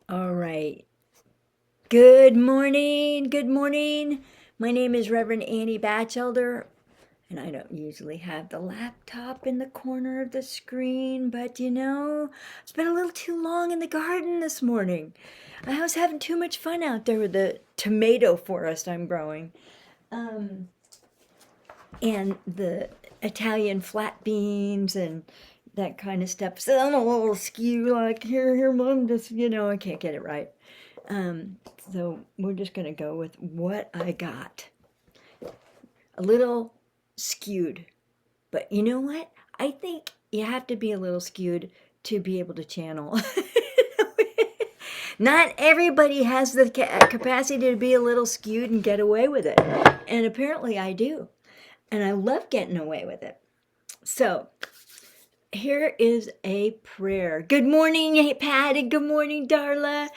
All right. Good morning. Good morning. My name is Reverend Annie Batchelder, and I don't usually have the laptop in the corner of the screen, but it's been a little too long in the garden this morning. I was having too much fun out there with the tomato forest I'm growing. Um, and the Italian flat beans and that kind of stuff. So I'm a little skew, like here, mom, just I can't get it right. Um, so we're just gonna go with what I got. A little skewed, but you know what? I think you have to be a little skewed to be able to channel. Not everybody has the capacity to be a little skewed and get away with it. And apparently I do. And I love getting away with it. So here is a prayer. Good morning, hey, Pat, and good morning, Darla.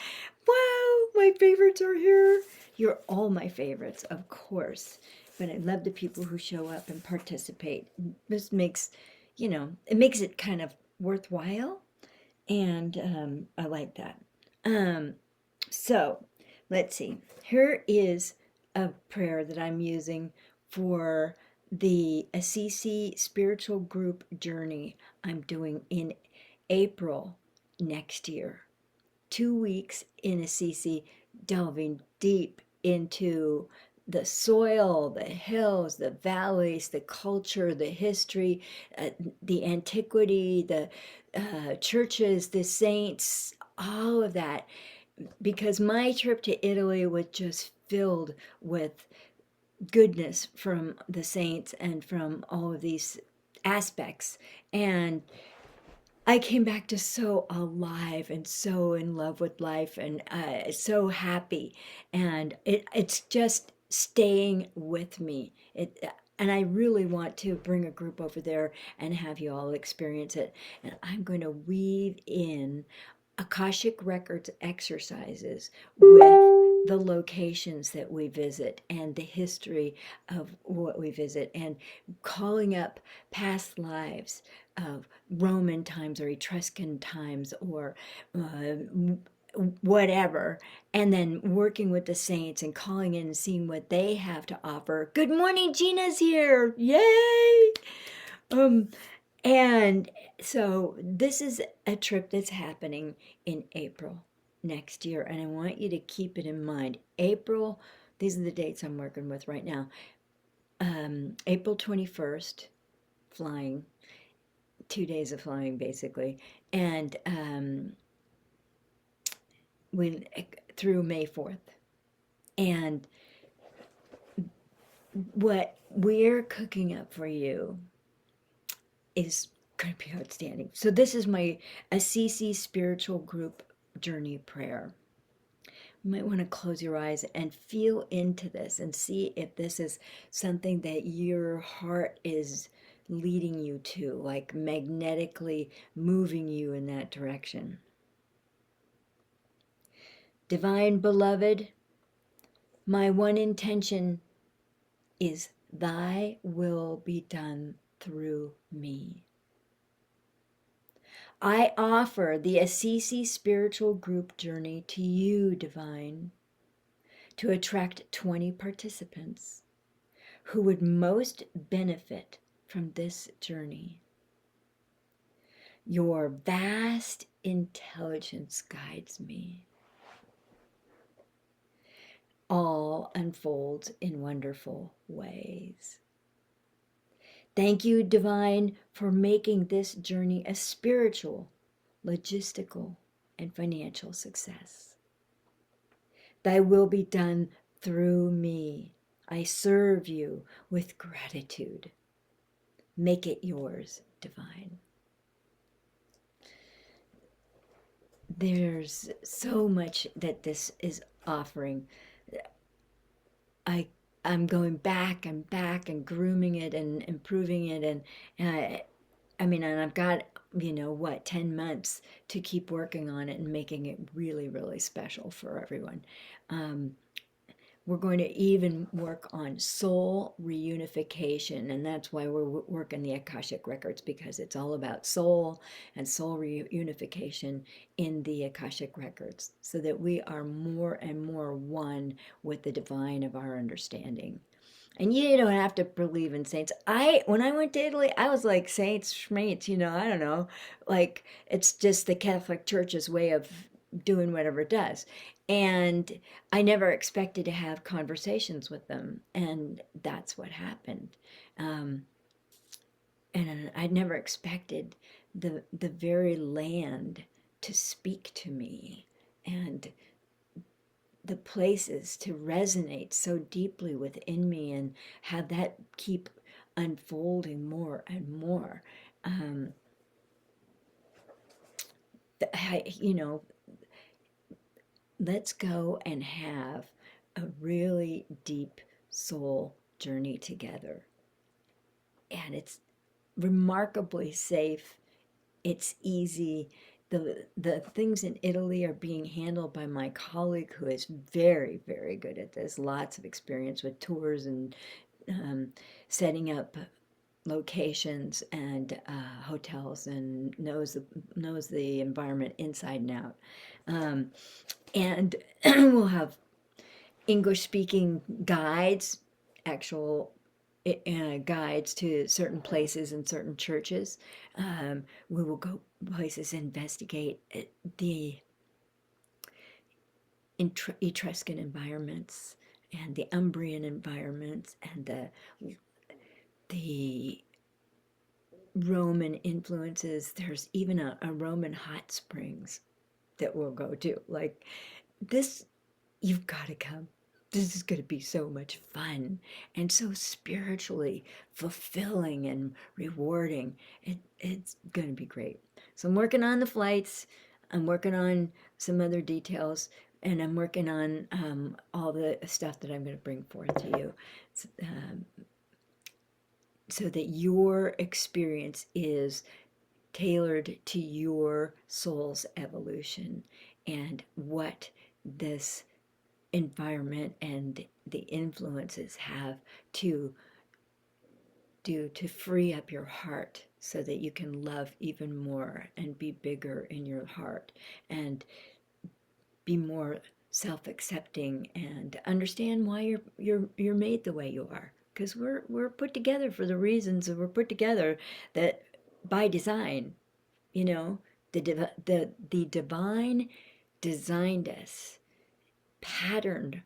Wow, my favorites are here. You're all my favorites, of course. But I love the people who show up and participate. This makes, it makes it kind of worthwhile. And I like that. So let's see. Here is a prayer that I'm using for the Assisi Spiritual Group Journey I'm doing in April next year. 2 weeks in Assisi, delving deep into the soil, the hills, the valleys, the culture, the history, the antiquity, the churches, the saints, all of that. Because my trip to Italy was just filled with goodness from the saints and from all of these aspects. And I came back to so alive and so in love with life and so happy. And it's just staying with me. And I really want to bring a group over there and have you all experience it. And I'm going to weave in Akashic Records exercises with the locations that we visit and the history of what we visit and calling up past lives of Roman times or Etruscan times or whatever, and then working with the saints and calling in and seeing what they have to offer. Good morning, Gina's here. Yay! Um, and so this is a trip that's happening in April next year, and I want you to keep it in mind. April, these are the dates I'm working with right now. April 21st, flying, 2 days of flying basically, and we through May 4th. And what we're cooking up for you is going to be outstanding. So this is my Assisi Spiritual Group Journey prayer. You might want to close your eyes and feel into this and see if this is something that your heart is leading you to, like magnetically moving you in that direction. Divine Beloved, my one intention is thy will be done through me. I offer the Assisi Spiritual Group Journey to you, Divine, to attract 20 participants who would most benefit from this journey. Your vast intelligence guides me. All unfolds in wonderful ways. Thank you, Divine, for making this journey a spiritual, logistical, and financial success. Thy will be done through me. I serve you with gratitude. Make it yours, Divine. There's so much that this is offering. I'm going back and back and grooming it and improving it, and and I've got 10 months to keep working on it and making it really, really special for everyone. we're going to even work on soul reunification, and that's why we're working the Akashic Records, because it's all about soul and soul reunification in the Akashic Records, so that we are more and more one with the divine of our understanding. And you don't have to believe in saints. When I went to Italy, I was like, saints, schmates, I don't know. Like, it's just the Catholic Church's way of doing whatever it does. And I never expected to have conversations with them. And that's what happened. Um, and I never expected the very land to speak to me, and the places to resonate so deeply within me, and have that keep unfolding more and more. Um, I, let's go and have a really deep soul journey together. And it's remarkably safe. It's easy. The things in Italy are being handled by my colleague, who is very, very good at this. Lots of experience with tours and um, setting up locations and hotels, and knows the environment inside and out. And we'll have English speaking guides, actual guides to certain places and certain churches. We will go places, investigate the Etruscan environments and the Umbrian environments, and the Roman influences. There's even a Roman hot springs that we'll go to. Like, this, you've got to come. This is going to be so much fun and so spiritually fulfilling and rewarding. It's going to be great. So I'm working on the flights. I'm working on some other details, and I'm working on all the stuff that I'm going to bring forth to you, so that your experience is tailored to your soul's evolution, and what this environment and the influences have to do to free up your heart, so that you can love even more and be bigger in your heart, and be more self-accepting, and understand why you're made the way you are, because we're put together for the reasons that we're put together, that by design. The divine designed us, patterned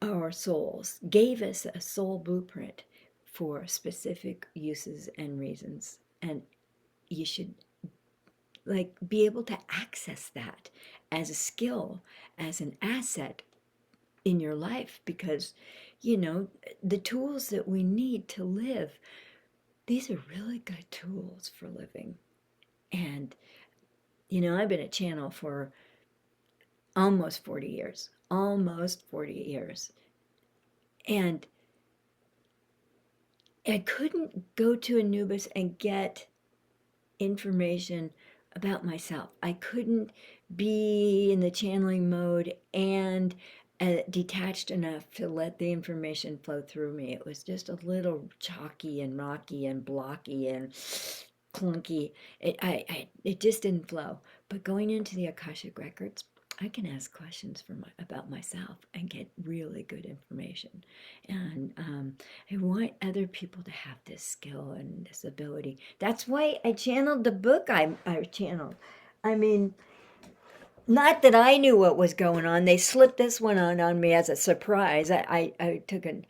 our souls, gave us a soul blueprint for specific uses and reasons. And you should be able to access that as a skill, as an asset in your life, because the tools that we need to live, these are really good tools for living. And I've been a channel for almost 40 years. And I couldn't go to Anubis and get information about myself. I couldn't be in the channeling mode and detached enough to let the information flow through me. It was just a little chalky and rocky and blocky and clunky. It just didn't flow. But going into the Akashic Records, I can ask questions about myself and get really good information. And I want other people to have this skill and this ability. That's why I channeled the book I channeled. I mean, not that I knew what was going on. They slipped this one on me as a surprise. I took a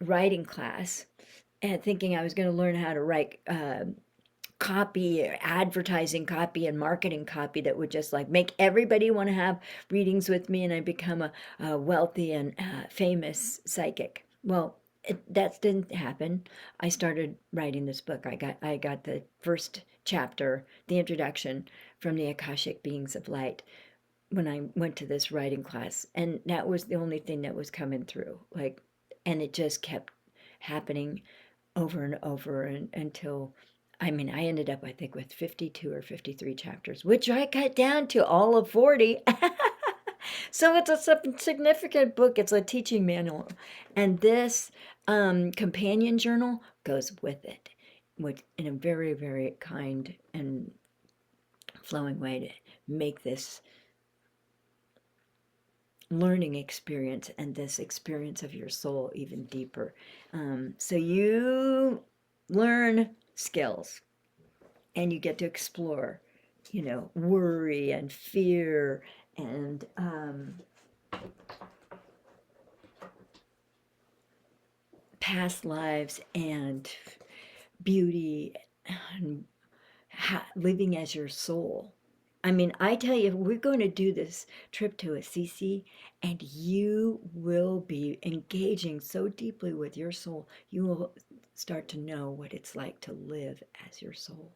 writing class, and thinking I was going to learn how to write copy, advertising copy, and marketing copy that would just make everybody want to have readings with me, and I become a wealthy and famous psychic. Well, that didn't happen. I started writing this book. I got the first chapter, the introduction, from the Akashic beings of light when I went to this writing class, and that was the only thing that was coming through. And it just kept happening over and over, until I ended up, I think, with 52 or 53 chapters, which I cut down to all of 40. So it's a significant book. It's a teaching manual. And this companion journal goes with it, which in a very, very kind and flowing way to make this learning experience and this experience of your soul even deeper. So you learn skills and you get to explore, worry and fear and past lives and beauty and living as your soul. I mean, I tell you, we're going to do this trip to Assisi, and you will be engaging so deeply with your soul, you will start to know what it's like to live as your soul.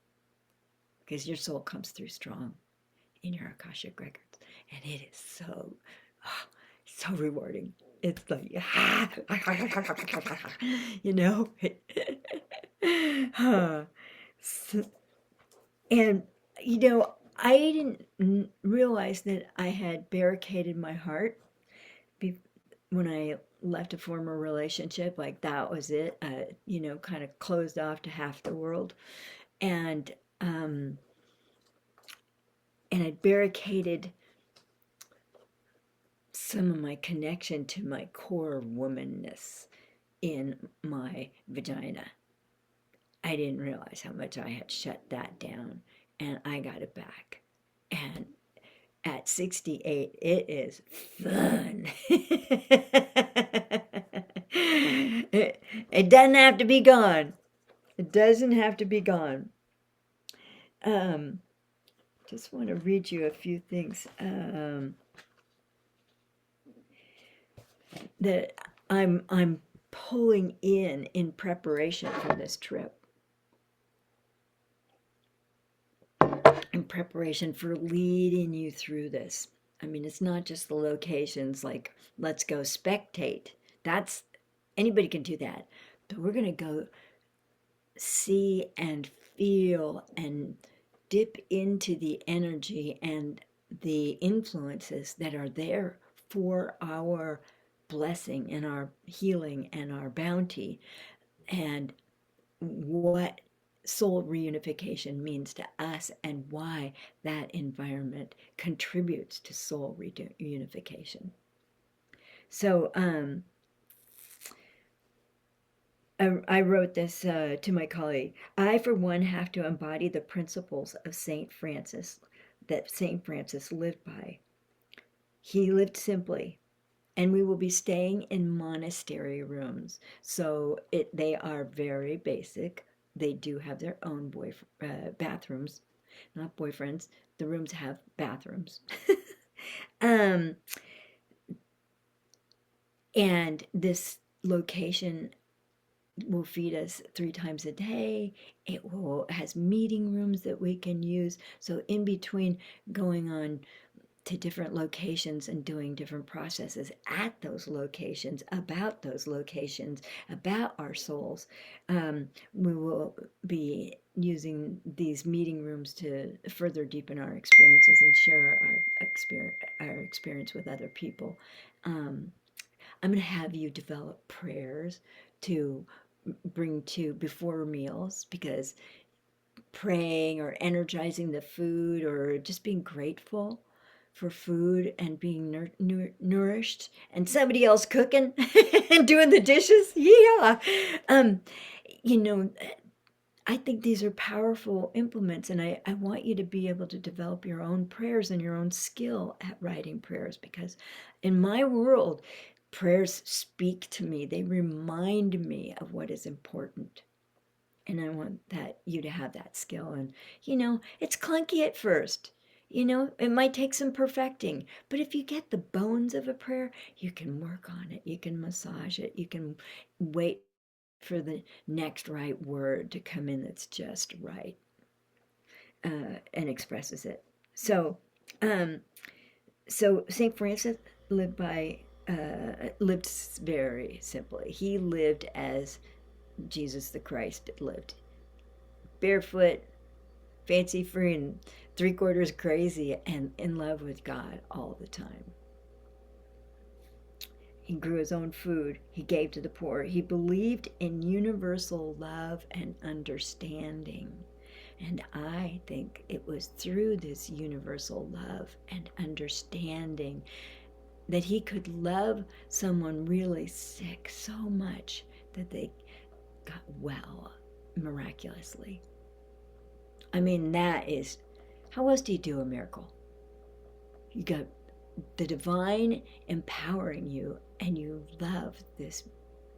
Because your soul comes through strong in your Akashic Records, and it is so rewarding. It's like, you know? And, I didn't realize that I had barricaded my heart when I left a former relationship. Like, that was it. Kind of closed off to half the world. And, I barricaded some of my connection to my core womanness in my vagina. I didn't realize how much I had shut that down, and I got it back. And at 68, it is fun. It doesn't have to be gone. It doesn't have to be gone. Just want to read you a few things that I'm pulling in preparation for this trip. In preparation for leading you through this. I mean, it's not just the locations like, let's go spectate. That's, anybody can do that. But we're going to go see and feel and dip into the energy and the influences that are there for our blessing and our healing and our bounty, and what soul reunification means to us and why that environment contributes to soul reunification. So I wrote this to my colleague. I, for one, have to embody the principles of St. Francis that St. Francis lived by. He lived simply, and we will be staying in monastery rooms. So they are very basic. They do have their own bathrooms, not boyfriends. The rooms have bathrooms. And this location will feed us 3 times a day. It has meeting rooms that we can use. So in between going on to different locations and doing different processes at those locations, about our souls, we will be using these meeting rooms to further deepen our experiences and share our experience with other people. I'm going to have you develop prayers to bring to before meals, because praying or energizing the food or just being grateful for food and being nourished, and somebody else cooking and doing the dishes. Yeah. I think these are powerful implements, and I want you to be able to develop your own prayers and your own skill at writing prayers, because in my world, prayers speak to me. They remind me of what is important. And I want you to have that skill. And, it's clunky at first. It might take some perfecting. But if you get the bones of a prayer, you can work on it. You can massage it. You can wait for the next right word to come in that's just right and expresses it. So St. Francis lived very simply. He lived as Jesus the Christ lived. Barefoot, fancy-free, and 3/4 crazy, and in love with God all the time. He grew his own food. He gave to the poor. He believed in universal love and understanding. And I think it was through this universal love and understanding that he could love someone really sick so much that they got well miraculously. I mean, that is, how else do you do a miracle? You got the divine empowering you, and you love this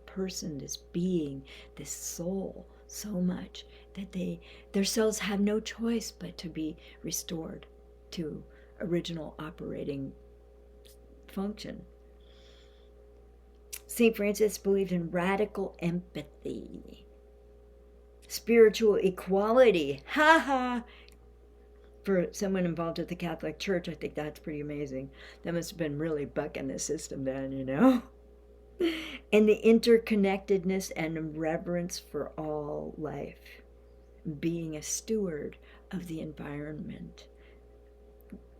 person, this being, this soul so much that their cells have no choice but to be restored to original operating function. St. Francis believed in radical empathy, spiritual equality. Ha ha! For someone involved with the Catholic Church, I think that's pretty amazing. That must have been really bucking the system then, you know? And the interconnectedness and reverence for all life, being a steward of the environment,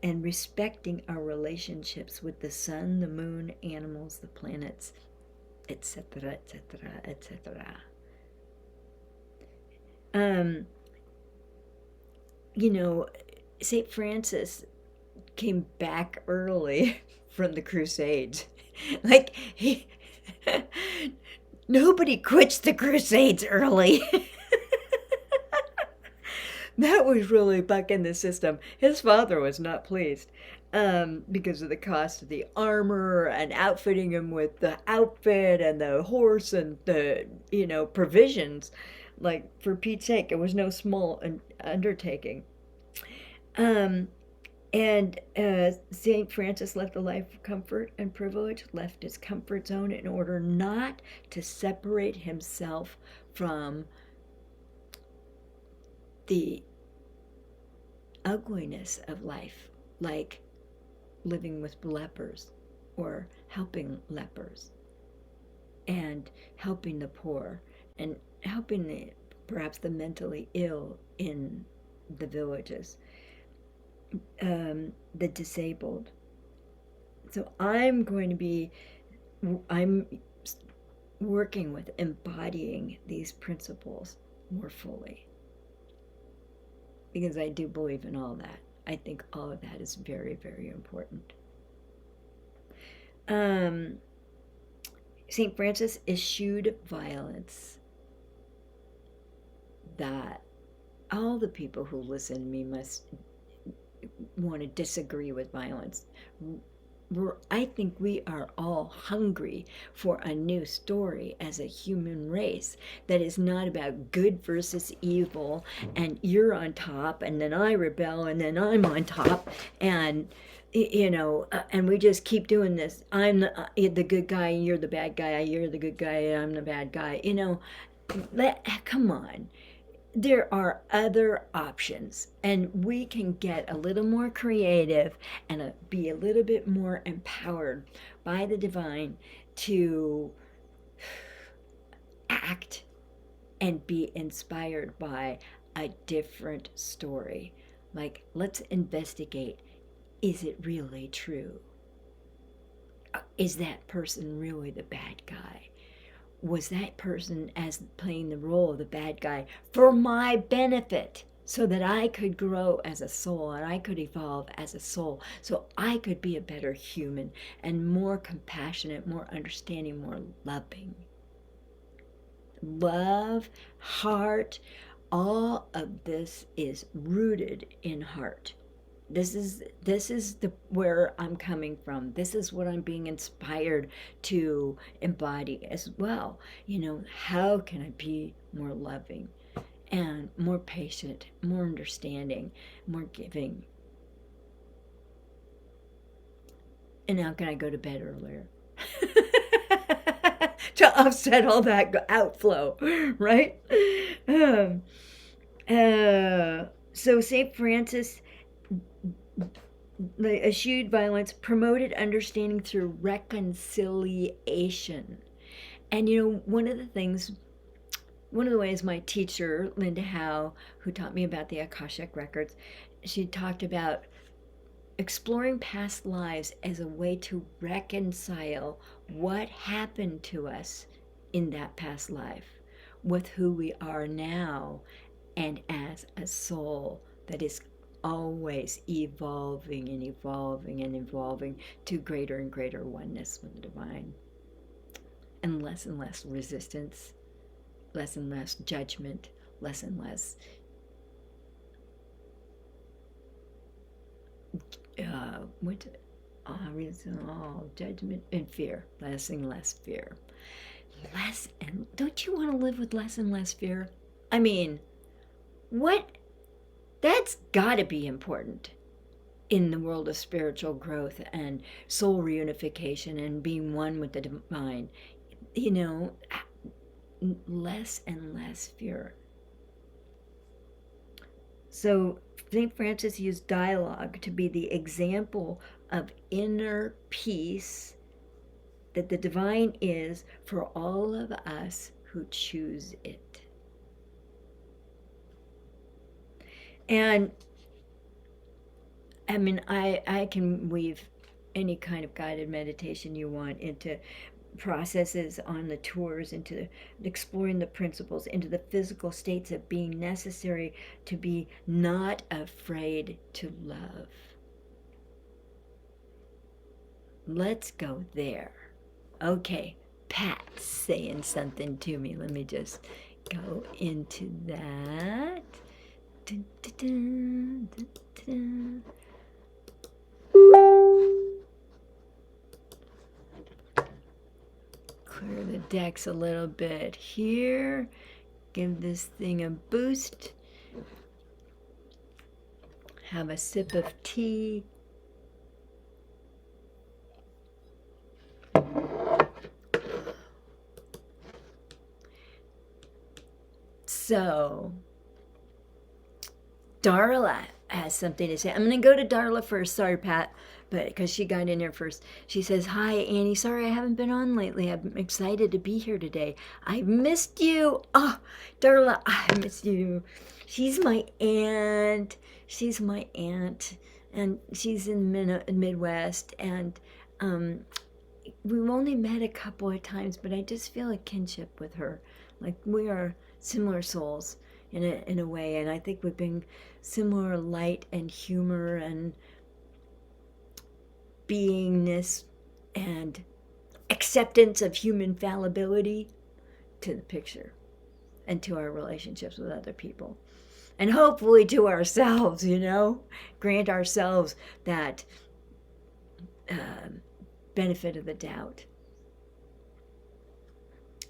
and respecting our relationships with the sun, the moon, animals, the planets, etc., etc., etc. You know, St. Francis came back early from the Crusades. Like, nobody quits the Crusades early. That was really bucking the system. His father was not pleased because of the cost of the armor and outfitting him with the outfit and the horse and the, provisions. Like, for Pete's sake, it was no small undertaking. And St. Francis left a life of comfort and privilege, left his comfort zone in order not to separate himself from the ugliness of life, like living with lepers or helping lepers and helping the poor and helping perhaps the mentally ill in the villages, the disabled. So I'm working with embodying these principles more fully, because I do believe in all that. I think all of that is very, very important. St. Francis eschewed violence. That all the people who listen to me must want to disagree with violence. I think we are all hungry for a new story as a human race that is not about good versus evil and you're on top and then I rebel and then I'm on top and and we just keep doing this. I'm the good guy, you're the bad guy, you're the good guy, I'm the bad guy. Come on. There are other options, and we can get a little more creative and be a little bit more empowered by the divine to act and be inspired by a different story. Like, let's investigate, is it really true? Is that person really the bad guy? Was that person as playing the role of the bad guy for my benefit so that I could grow as a soul and I could evolve as a soul so I could be a better human and more compassionate, more understanding, more loving? Love, heart, all of this is rooted in heart. This is where I'm coming from. This is what I'm being inspired to embody as well. How can I be more loving and more patient, more understanding, more giving? And how can I go to bed earlier? To offset all that outflow, right? So St. Francis eschewed violence, promoted understanding through reconciliation. And one of the ways my teacher, Linda Howe, who taught me about the Akashic Records, she talked about exploring past lives as a way to reconcile what happened to us in that past life with who we are now, and as a soul that is always evolving and evolving and evolving to greater and greater oneness with the divine, and less resistance, less and less judgment, less and less judgment and fear, less and less fear. Don't you want to live with less and less fear? I mean, what? That's got to be important in the world of spiritual growth and soul reunification and being one with the divine. You know, less and less fear. So St. Francis used dialogue to be the example of inner peace that the divine is for all of us who choose it. And I mean, I can weave any kind of guided meditation you want into processes on the tours, into exploring the principles, into the physical states of being necessary to be not afraid to love. Let's go there. Okay, Pat's saying something to me. Let me just go into that. Dun, dun, dun, dun, dun. Clear the decks a little bit here. Give this thing a boost. Have a sip of tea. So, Darla has something to say. I'm going to go to Darla first. Sorry, Pat, but because she got in here first. She says, "Hi, Annie. Sorry I haven't been on lately. I'm excited to be here today. I missed you. Oh, Darla, I missed you. She's my aunt. She's my aunt, and she's in the Midwest, and we've only met a couple of times, but I just feel a kinship with her. Like we are similar souls in a way, and I think we've been similar light and humor and beingness and acceptance of human fallibility to the picture and to our relationships with other people, and hopefully to ourselves, grant ourselves that benefit of the doubt.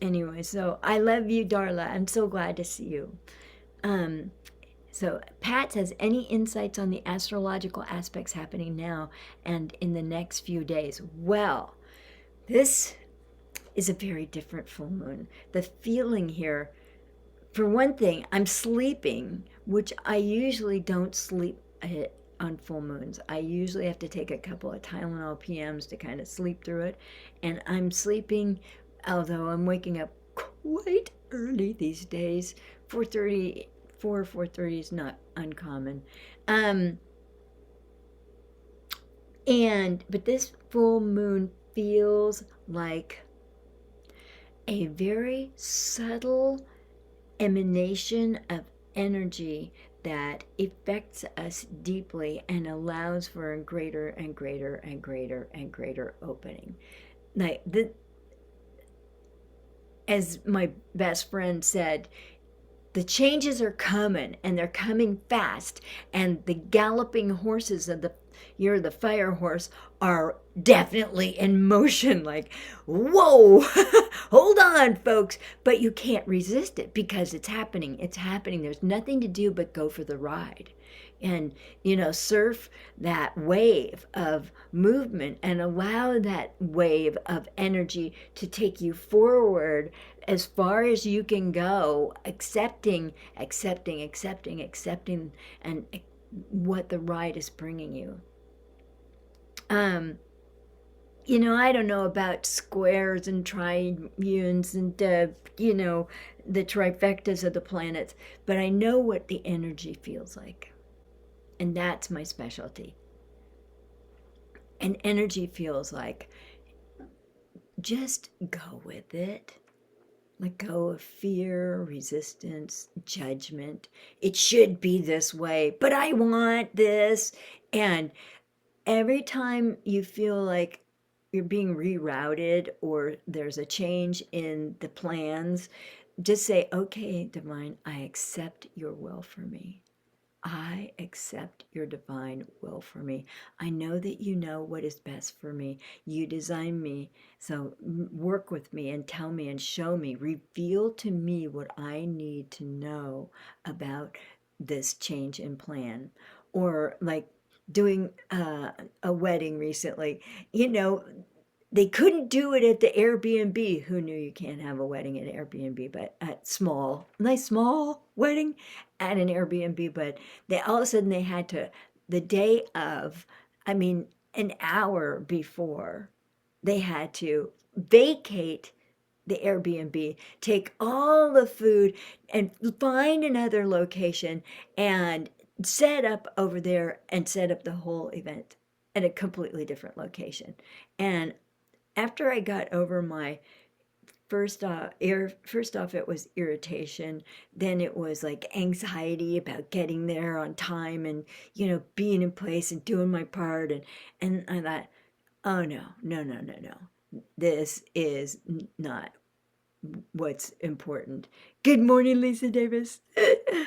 Anyway, so I love you, Darla. I'm so glad to see you. So Pat says, any insights on the astrological aspects happening now and in the next few days? Well, this is a very different full moon. The feeling here, for one thing, I'm sleeping, which I usually don't sleep on full moons. I usually have to take a couple of Tylenol PMs to kind of sleep through it. And I'm sleeping, although I'm waking up quite early these days. 4:30 is not uncommon. But this full moon feels like a very subtle emanation of energy that affects us deeply and allows for a greater and greater and greater and greater opening. Like as my best friend said, the changes are coming, and they're coming fast, and the galloping horses of the fire horse are definitely in motion. Like, whoa, hold on, folks. But you can't resist it because it's happening. It's happening. There's nothing to do but go for the ride. And, surf that wave of movement and allow that wave of energy to take you forward as far as you can go, accepting, and what the ride is bringing you. I don't know about squares and triunes and, the trifectas of the planets, but I know what the energy feels like. And that's my specialty. And energy feels like just go with it. Let go of fear, resistance, judgment. It should be this way, but I want this. And every time you feel like you're being rerouted or there's a change in the plans, just say, okay, divine, I accept your will for me. I accept your divine will for me. I know that you know what is best for me. You designed me. So work with me and tell me and show me. Reveal to me what I need to know about this change in plan. Or like doing a wedding recently, you know, they couldn't do it at the Airbnb. Who knew you can't have a wedding at Airbnb, but at nice small wedding at an Airbnb, but they all of a sudden they had to, the day of, I mean, an hour before, they had to vacate the Airbnb, take all the food and find another location and set up over there and set up the whole event at a completely different location. And after I got over my first off it was irritation, then it was like anxiety about getting there on time and being in place and doing my part, and I thought, oh no, no, no, no, no, this is not what's important. Good morning, Lisa Davis.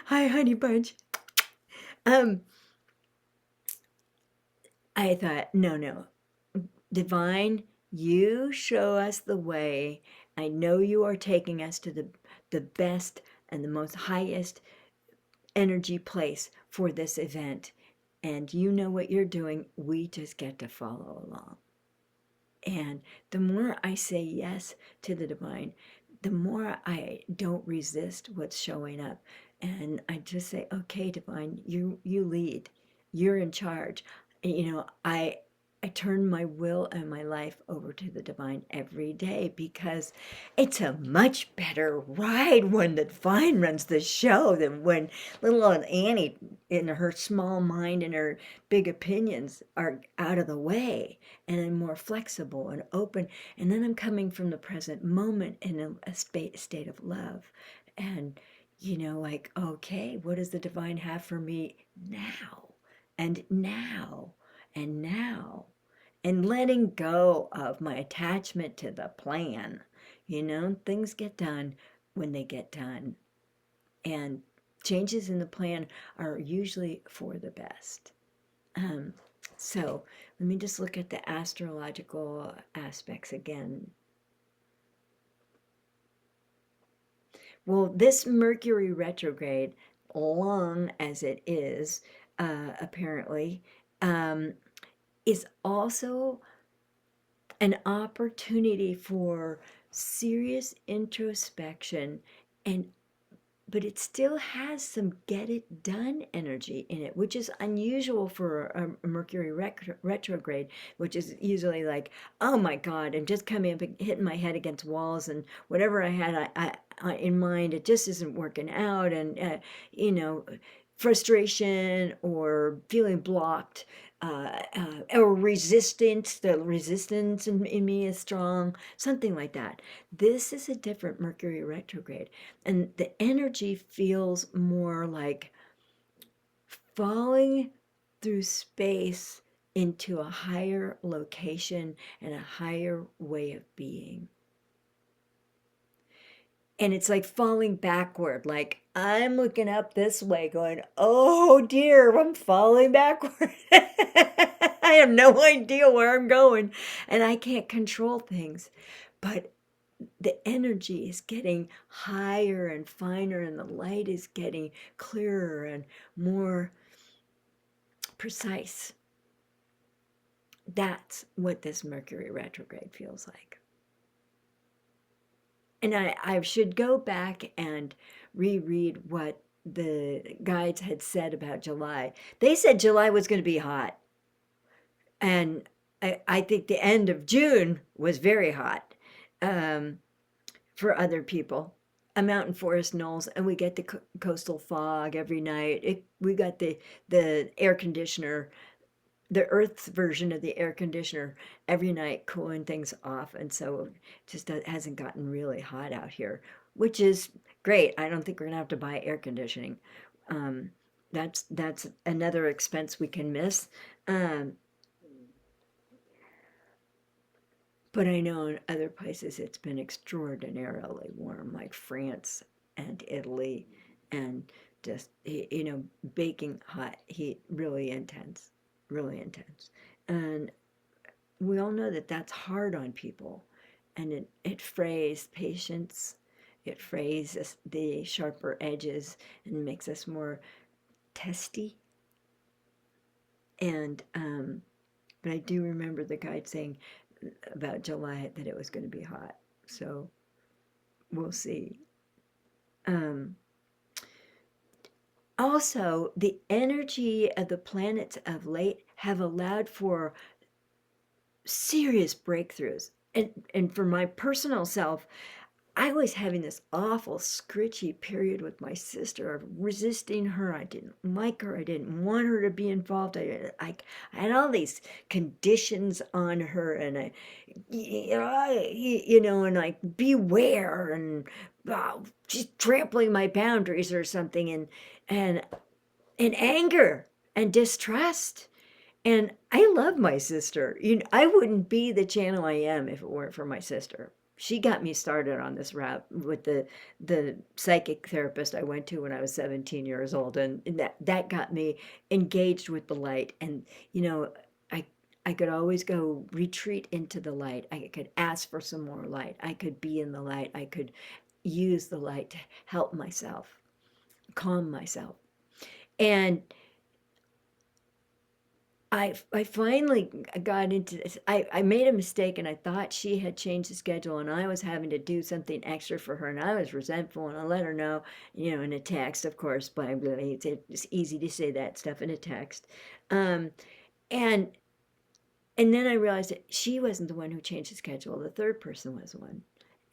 Hi, honey bunch. um I thought, no, no, divine, you show us the way. I know you are taking us to the best and the most highest energy place for this event. And you know what you're doing. We just get to follow along. And the more I say yes to the divine, the more I don't resist what's showing up. And I just say, okay, divine, you lead. You're in charge. And, I turn my will and my life over to the divine every day because it's a much better ride when the divine runs the show than when little old Annie in her small mind and her big opinions are out of the way, and I'm more flexible and open, and then I'm coming from the present moment in a state of love. And like, okay, what does the divine have for me now and now and now? And letting go of my attachment to the plan. Things get done when they get done. And changes in the plan are usually for the best. So let me just look at the astrological aspects again. Well, this Mercury retrograde, long as it is, apparently, is also an opportunity for serious introspection, but it still has some get it done energy in it, which is unusual for a Mercury retrograde, which is usually like, oh my God, I'm just coming up and hitting my head against walls, and whatever I had I in mind, it just isn't working out, and frustration or feeling blocked, or resistance. The resistance in me is strong, something like that. This is a different Mercury retrograde, and the energy feels more like falling through space into a higher location and a higher way of being. And it's like falling backward, like I'm looking up this way going, oh dear, I'm falling backward. I have no idea where I'm going, and I can't control things. But the energy is getting higher and finer, and the light is getting clearer and more precise. That's what this Mercury retrograde feels like. And I should go back and reread what the guides had said about July. They said July was going to be hot. And I think the end of June was very hot, for other people. A mountain forest knolls, and we get the coastal fog every night. We got the air conditioner the Earth's version of the air conditioner every night, cooling things off, and so it just hasn't gotten really hot out here, which is great. I don't think we're gonna have to buy air conditioning. Um, that's another expense we can miss. Um, but I know in other places it's been extraordinarily warm, like France and Italy, and just baking hot heat, really intense, really intense. And we all know that that's hard on people, and it frays patience, it frays the sharper edges and makes us more testy. And but I do remember the guide saying about July that it was going to be hot, so we'll see. um Also, the energy of the planets of late have allowed for serious breakthroughs. And for my personal self, I was having this awful scritchy period with my sister, of resisting her. I didn't like her. I didn't want her to be involved. I had all these conditions on her, and and like, beware, and she's trampling my boundaries or something, and anger and distrust. And I love my sister. I wouldn't be the channel I am if it weren't for my sister. She got me started on this route with the psychic therapist I went to when I was 17 years old, and that got me engaged with the light. And I I could always go retreat into the light. I could ask for some more light. I could be in the light. I could use the light to help myself, calm myself. And I finally got into this. I made a mistake, and I thought she had changed the schedule, and I was having to do something extra for her, and I was resentful, and I let her know, in a text, of course. But it's easy to say that stuff in a text. um, and and then I realized that she wasn't the one who changed the schedule. The third person was the one.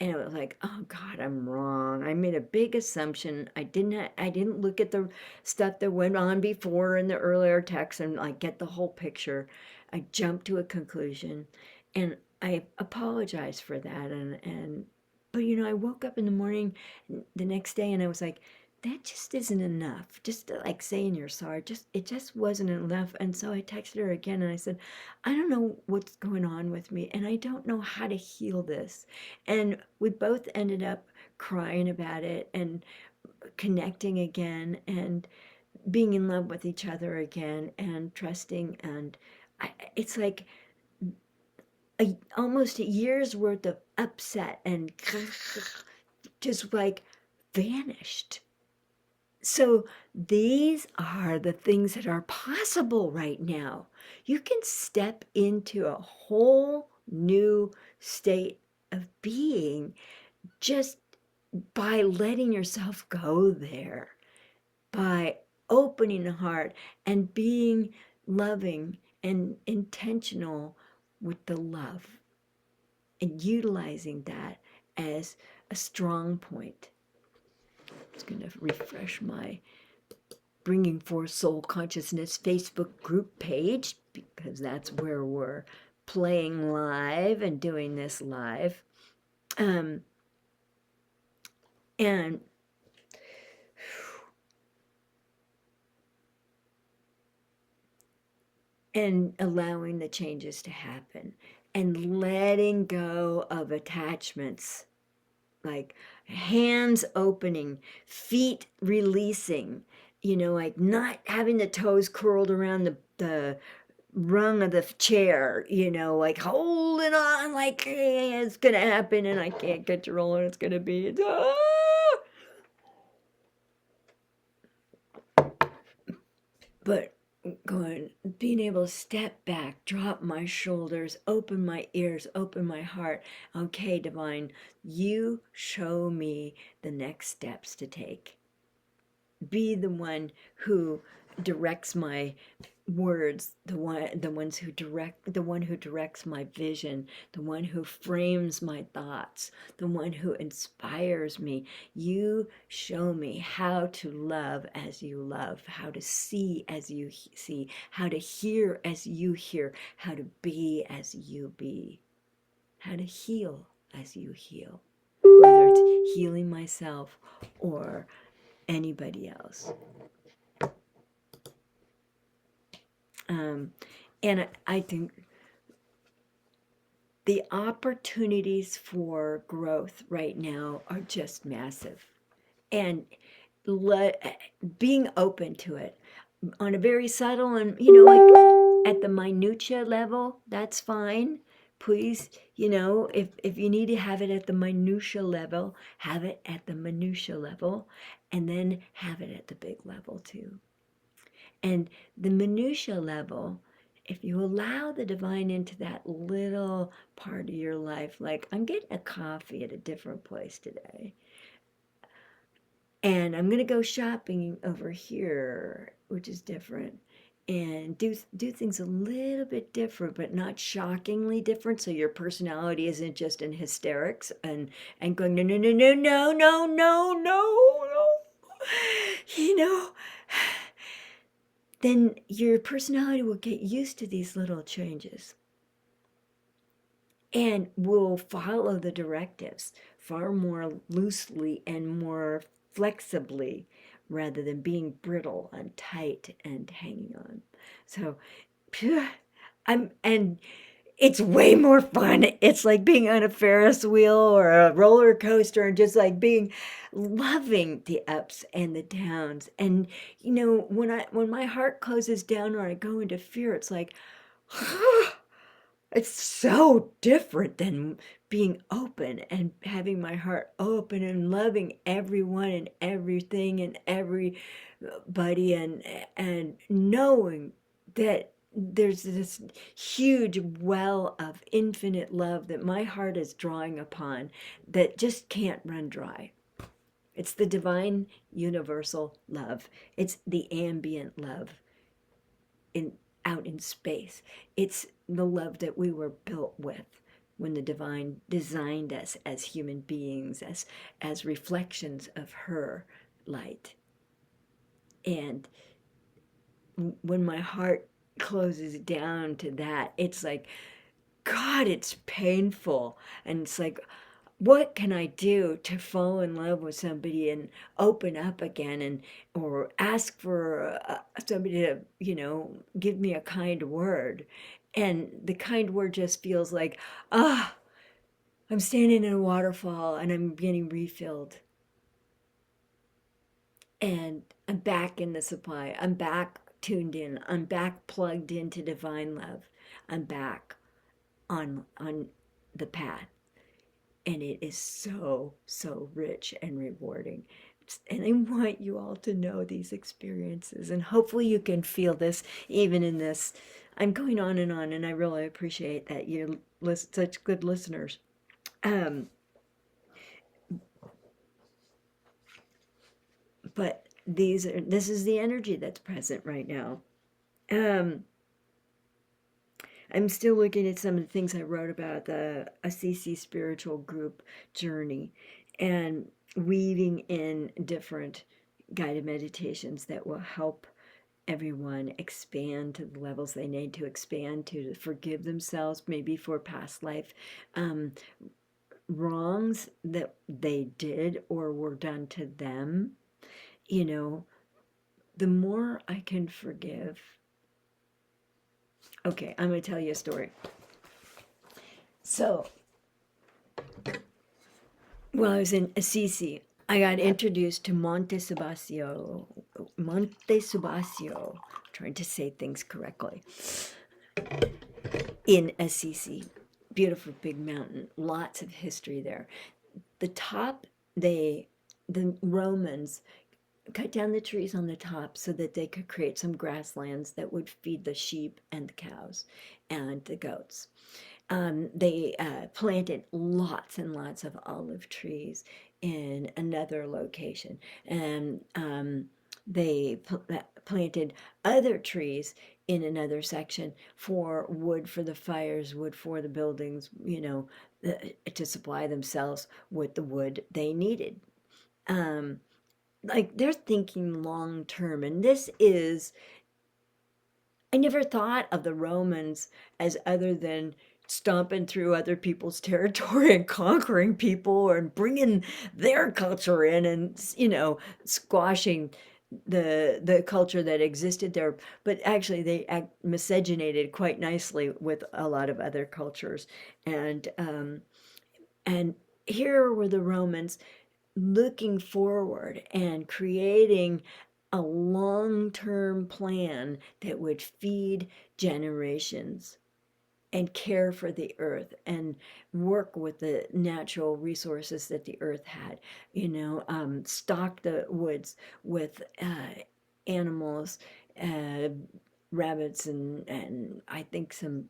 And it was like, oh God, I'm wrong. I made a big assumption. I didn't look at the stuff that went on before in the earlier text and like get the whole picture. I jumped to a conclusion, and I apologized for that. And but I woke up in the morning the next day, and I was like, that just isn't enough. Just to, like, saying you're sorry, it just wasn't enough. And so I texted her again, and I said, I don't know what's going on with me, and I don't know how to heal this. And we both ended up crying about it and connecting again, and being in love with each other again, and trusting. And it's like almost a year's worth of upset and just like vanished. So these are the things that are possible right now. You can step into a whole new state of being just by letting yourself go there, by opening the heart and being loving and intentional with the love, and utilizing that as a strong point. I'm just going to refresh my Bringing Forth Soul Consciousness Facebook group page, because that's where we're playing live and doing this live. And allowing the changes to happen, and letting go of attachments, like hands opening, feet releasing, like not having the toes curled around the rung of the chair, like holding on, like, it's gonna happen and I can't control it. It's gonna be, but being able to step back, drop my shoulders, open my ears, open my heart. Okay, divine, you show me the next steps to take. Be the one who directs my words, the one who directs my vision, the one who frames my thoughts, the one who inspires me. You show me how to love as you love, how to see as you see, how to hear as you hear, how to be as you be, how to heal as you heal, whether it's healing myself or anybody else. And I think the opportunities for growth right now are just massive. And being open to it on a very subtle and, like at the minutia level, that's fine. Please, if you need to have it at the minutia level, have it at the minutia level, and then have it at the big level too. And the minutia level, if you allow the divine into that little part of your life, like I'm getting a coffee at a different place today, and I'm going to go shopping over here, which is different, and do things a little bit different, but not shockingly different, so your personality isn't just in hysterics and going, no, no, no, no, no, no, no, no, no, you know then your personality will get used to these little changes and will follow the directives far more loosely and more flexibly rather than being brittle and tight and hanging on. So, and it's way more fun. It's like being on a Ferris wheel or a roller coaster and just like loving the ups and the downs. And when my heart closes down or I go into fear, it's like it's so different than being open and having my heart open and loving everyone and everything and everybody and knowing that there's this huge well of infinite love that my heart is drawing upon that just can't run dry. It's the divine universal love. It's the ambient love out in space. It's the love that we were built with when the divine designed us as human beings, as reflections of her light. And when my heart closes down to that, it's like, God, it's painful. And it's like, what can I do to fall in love with somebody and open up again, and or ask for somebody to give me a kind word, and the kind word just feels like, I'm standing in a waterfall and I'm getting refilled, and I'm back in the supply, I'm back tuned in, I'm back plugged into divine love, I'm back on the path. And it is so, so rich and rewarding. And I want you all to know these experiences. And hopefully you can feel this even in this. I'm going on, and I really appreciate that you're such good listeners. But this is the energy that's present right now. I'm still looking at some of the things I wrote about the Assisi Spiritual Group Journey and weaving in different guided meditations that will help everyone expand to the levels they need to expand to forgive themselves, maybe for past life wrongs that they did or were done to them. The more I can forgive. Okay, I'm going to tell you a story. So, while I was in Assisi, I got introduced to Monte Subasio, trying to say things correctly, in Assisi. Beautiful big mountain, lots of history there. The top, the Romans cut down the trees on the top so that they could create some grasslands that would feed the sheep and the cows and the goats. They planted lots and lots of olive trees in another location, and they planted other trees in another section for wood for the fires, wood for the buildings, to supply themselves with the wood they needed. Like they're thinking long term, and this is, I never thought of the Romans as other than stomping through other people's territory and conquering people and bringing their culture in and, squashing the culture that existed there. But actually, they miscegenated quite nicely with a lot of other cultures. And here were the Romans looking forward and creating a long-term plan that would feed generations and care for the earth and work with the natural resources that the earth had, stock the woods with animals, uh, rabbits, and I think some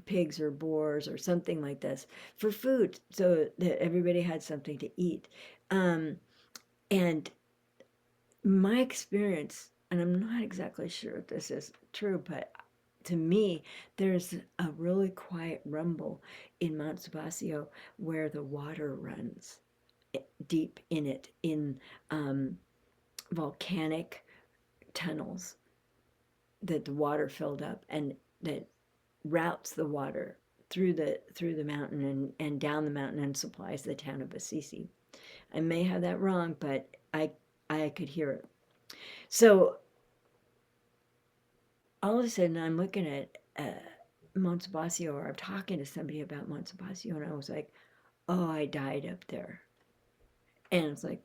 pigs or boars or something like this for food so that everybody had something to eat. Um, and my experience, and I'm not exactly sure if this is true, but to me, there's a really quiet rumble in Mount Subasio where the water runs deep in it, in um, volcanic tunnels that the water filled up and that routes the water through the mountain and down the mountain and supplies the town of Assisi. I may have that wrong, but I could hear it. So all of a sudden I'm looking at Montebasio, or I'm talking to somebody about Montebasio, and I was like, oh, I died up there. And it's like,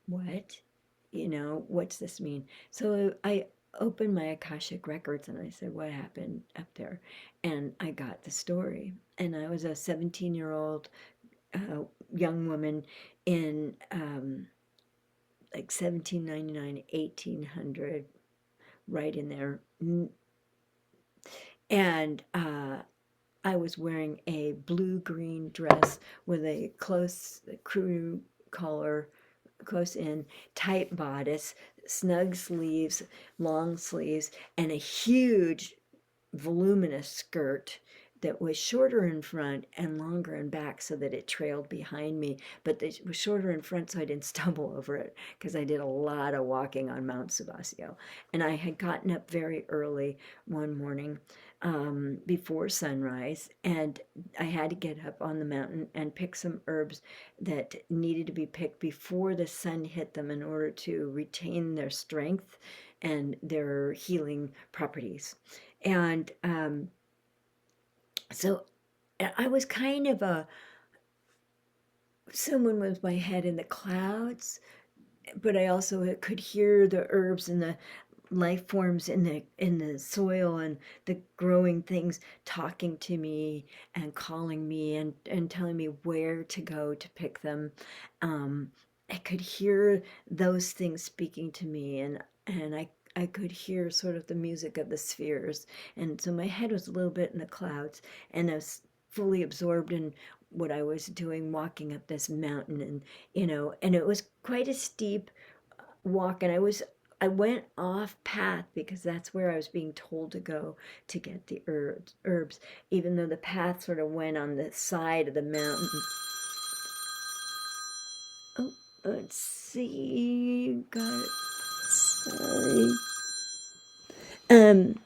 what? What's this mean? So I opened my Akashic Records and I said, what happened up there? And I got the story. And I was a 17-year-old young woman in like 1799, 1800, right in there. And I was wearing a blue-green dress with a close crew collar, close in, tight bodice, snug sleeves, long sleeves, and a huge voluminous skirt that was shorter in front and longer in back so that it trailed behind me, but it was shorter in front so I didn't stumble over it because I did a lot of walking on Mount Subasio. And I had gotten up very early one morning before sunrise, and I had to get up on the mountain and pick some herbs that needed to be picked before the sun hit them in order to retain their strength and their healing properties. And so I was kind of someone with my head in the clouds, but I also could hear the herbs and the life forms in the soil and the growing things talking to me and calling me and telling me where to go to pick them. I could hear those things speaking to me, and I could hear sort of the music of the spheres. And so my head was a little bit in the clouds, and I was fully absorbed in what I was doing, walking up this mountain, and it was quite a steep walk, and I went off path because that's where I was being told to go to get the herbs, even though the path sort of went on the side of the mountain. Oh, let's see. Got it. Sorry. Um.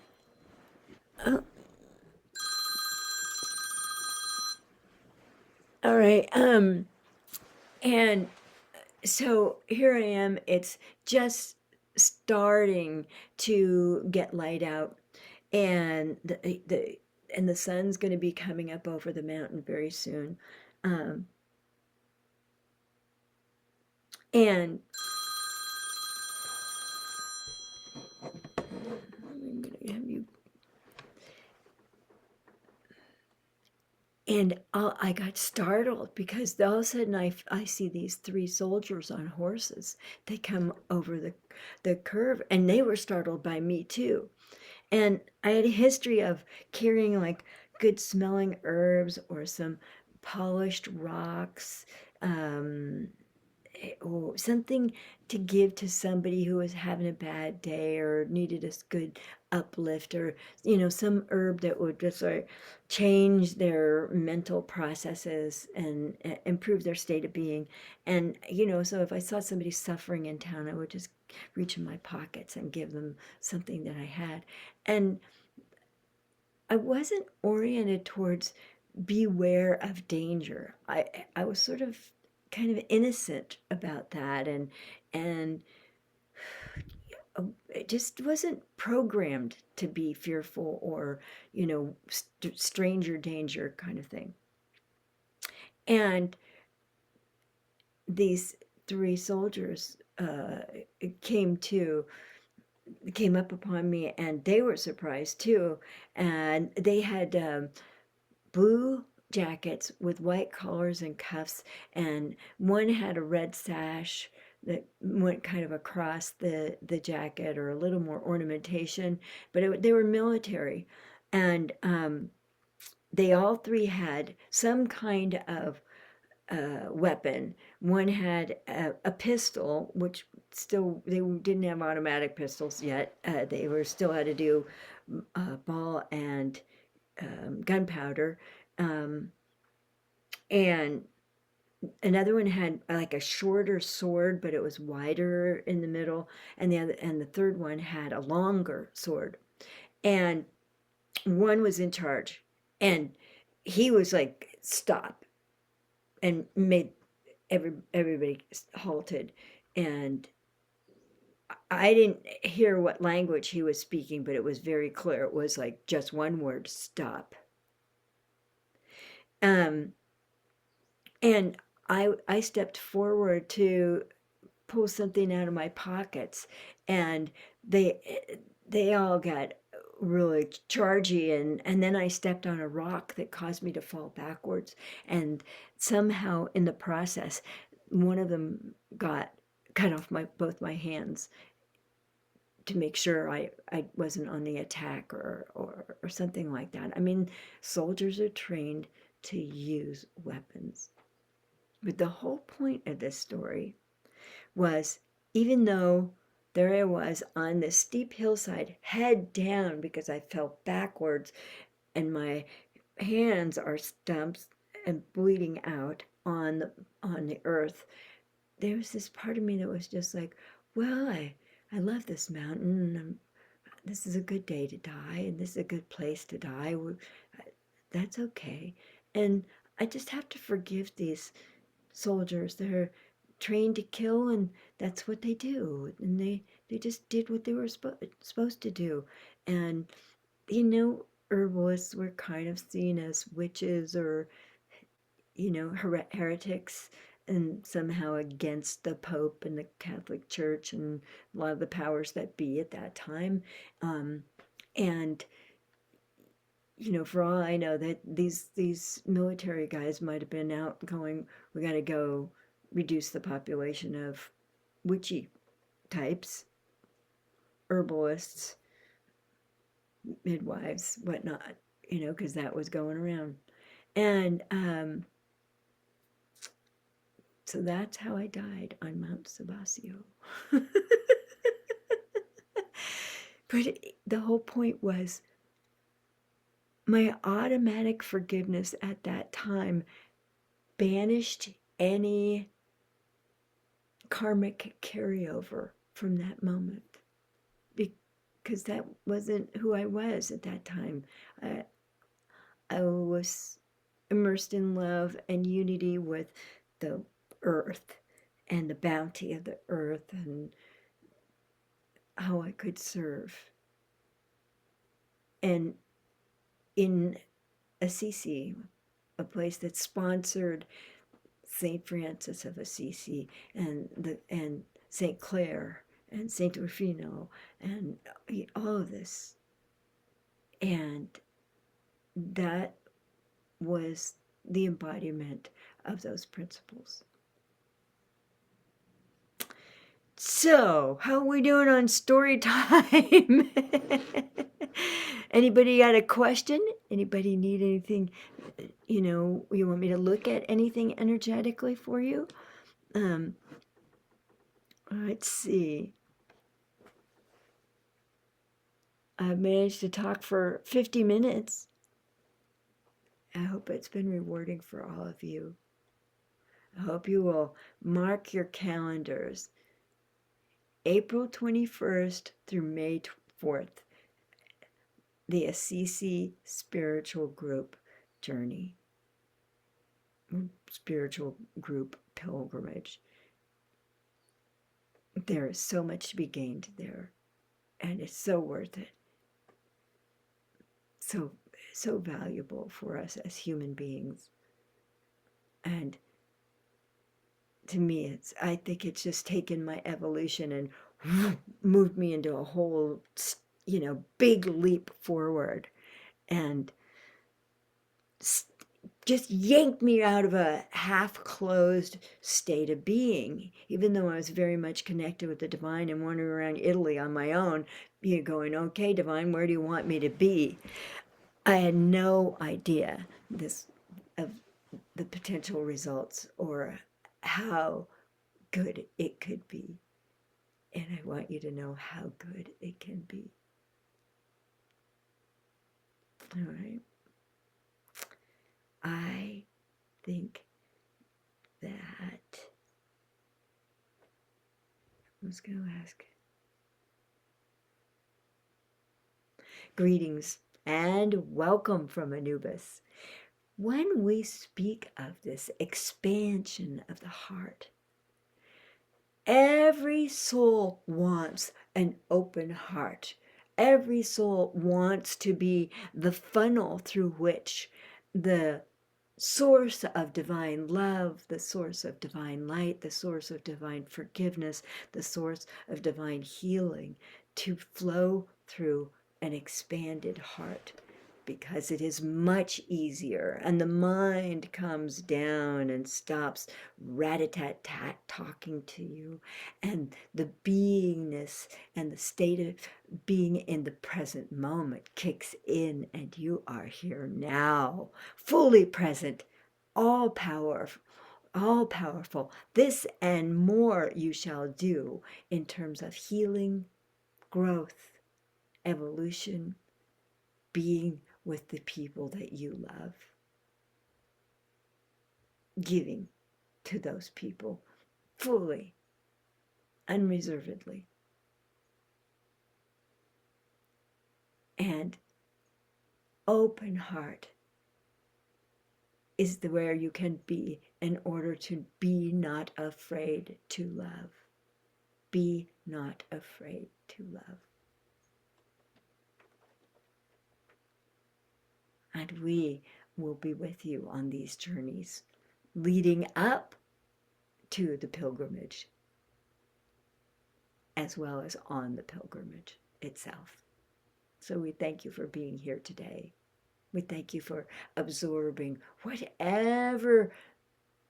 Oh, all right. And so here I am. It's just starting to get light out, and the sun's going to be coming up over the mountain very soon. Um, and I'm going to have you. And I got startled because all of a sudden I see these three soldiers on horses. They come over the curve, and they were startled by me too. And I had a history of carrying like good smelling herbs or some polished rocks, um, or something to give to somebody who was having a bad day or needed a good uplift, or some herb that would just like change their mental processes and improve their state of being. And so if I saw somebody suffering in town, I would just reach in my pockets and give them something that I had. And I wasn't oriented towards beware of danger. I was sort of kind of innocent about that, and it just wasn't programmed to be fearful or stranger danger kind of thing. And these three soldiers came up upon me, and they were surprised too, and they had blue jackets with white collars and cuffs, and one had a red sash that went kind of across the jacket, or a little more ornamentation, but they were military. And they all three had some kind of weapon. One had a pistol, which still, they didn't have automatic pistols yet. They were still had to do ball and gunpowder. And another one had like a shorter sword, but it was wider in the middle. And the third one had a longer sword. And one was in charge, and he was like, "Stop," and made everybody halted. And I didn't hear what language he was speaking, but it was very clear. It was like just one word: "Stop." Um, and I stepped forward to pull something out of my pockets, and they all got really chargy, and then I stepped on a rock that caused me to fall backwards, and somehow in the process one of them got cut off both my hands to make sure I wasn't on the attack, or something like that. I mean, soldiers are trained to use weapons. But the whole point of this story was, even though there I was on this steep hillside, head down because I fell backwards, and my hands are stumps and bleeding out on the earth, there was this part of me that was just like, well, I love this mountain. This is a good day to die, and this is a good place to die. That's okay. And I just have to forgive these soldiers. They're trained to kill, and that's what they do. And they just did what they were supposed to do. And herbalists were kind of seen as witches, or heretics, and somehow against the Pope and the Catholic Church and a lot of the powers that be at that time. And for all I know, that these military guys might have been out going, "We got to go reduce the population of witchy types, herbalists, midwives, whatnot," because that was going around. And so that's how I died on Mount Sabasio. But the whole point was, my automatic forgiveness at that time banished any karmic carryover from that moment, because that wasn't who I was at that time. I was immersed in love and unity with the earth and the bounty of the earth, and how I could serve. And in Assisi, a place that sponsored Saint Francis of Assisi, and Saint Clare and Saint Rufino, and all of this, and that was the embodiment of those principles. So, how are we doing on story time? Anybody got a question? Anybody need anything? You want me to look at anything energetically for you? Let's see. I've managed to talk for 50 minutes. I hope it's been rewarding for all of you. I hope you will mark your calendars. April 21st through May 4th, the Assisi Spiritual Group Journey, Spiritual Group Pilgrimage. There is so much to be gained there, and it's so worth it. So valuable for us as human beings. And to me, I think it's just taken my evolution and moved me into a whole, big leap forward, and just yanked me out of a half-closed state of being, even though I was very much connected with the divine and wandering around Italy on my own, going, okay, divine, where do you want me to be? I had no idea of the potential results or how good it could be. And I want you to know how good it can be. All right. I think that I was going to ask. Greetings and welcome from Anubis. When we speak of this expansion of the heart, every soul wants an open heart. Every soul wants to be the funnel through which the source of divine love, the source of divine light, the source of divine forgiveness, the source of divine healing to flow through an expanded heart, because it is much easier, and the mind comes down and stops rat-a-tat-tat talking to you, and the beingness and the state of being in the present moment kicks in, and you are here now, fully present, all powerful. This and more you shall do in terms of healing, growth, evolution, being with the people that you love, giving to those people fully, unreservedly. And open heart is where you can be in order to be not afraid to love. Be not afraid to love. And we will be with you on these journeys leading up to the pilgrimage, as well as on the pilgrimage itself. So we thank you for being here today. We thank you for absorbing whatever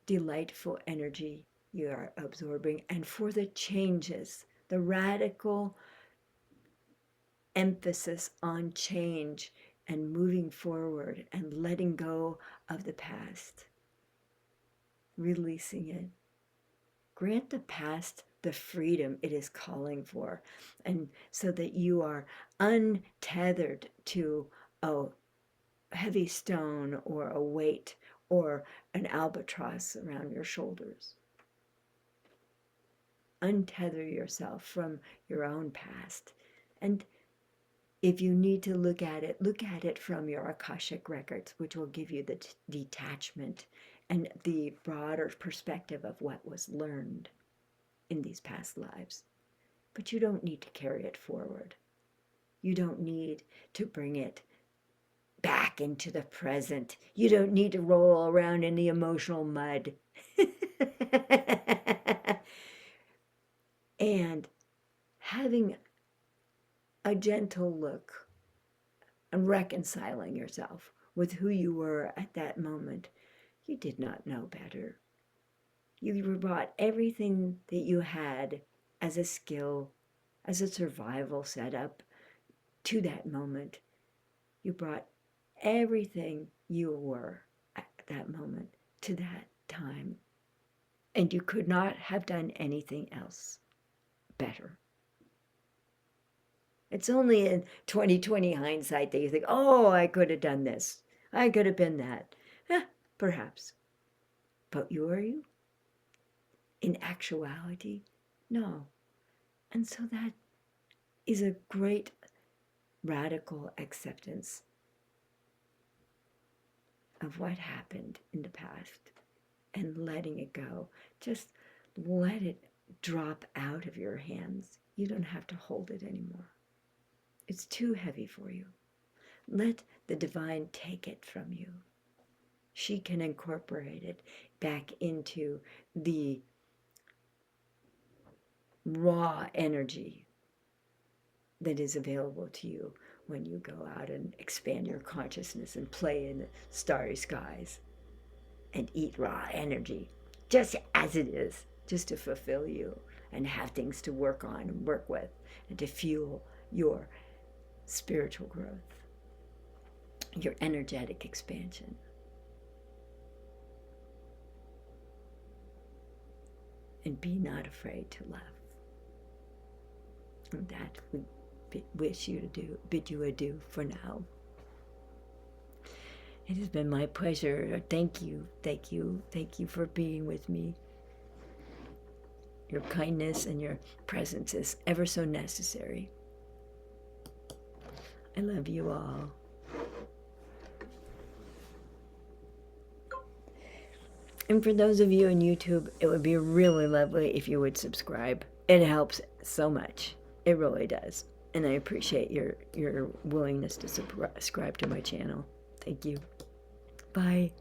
delightful energy you are absorbing, and for the changes, the radical emphasis on change and moving forward and letting go of the past, releasing it. Grant the past the freedom it is calling for, and so that you are untethered to a heavy stone or a weight or an albatross around your shoulders. Untether yourself from your own past. And if you need to look at it from your Akashic Records, which will give you the detachment and the broader perspective of what was learned in these past lives. But you don't need to carry it forward. You don't need to bring it back into the present. You don't need to roll around in the emotional mud. And having a gentle look and reconciling yourself with who you were at that moment. You did not know better. You brought everything that you had as a skill, as a survival setup to that moment. You brought everything you were at that moment to that time. And you could not have done anything else. better. It's only in 2020 hindsight that you think, oh, I could have done this. I could have been that. Perhaps. But are you? In actuality, no. And so that is a great radical acceptance of what happened in the past and letting it go. Just let it drop out of your hands. You don't have to hold it anymore. It's too heavy for you. Let the divine take it from you. She can incorporate it back into the raw energy that is available to you when you go out and expand your consciousness and play in the starry skies and eat raw energy, just as it is, just to fulfill you and have things to work on and work with and to fuel your spiritual growth, your energetic expansion. And be not afraid to love. And that we bid you adieu for now. It has been my pleasure. Thank you for being with me. Your kindness and your presence is ever so necessary. I love you all. And for those of you on YouTube, it would be really lovely if you would subscribe. It helps so much. It really does. And I appreciate your willingness to subscribe to my channel. Thank you. Bye.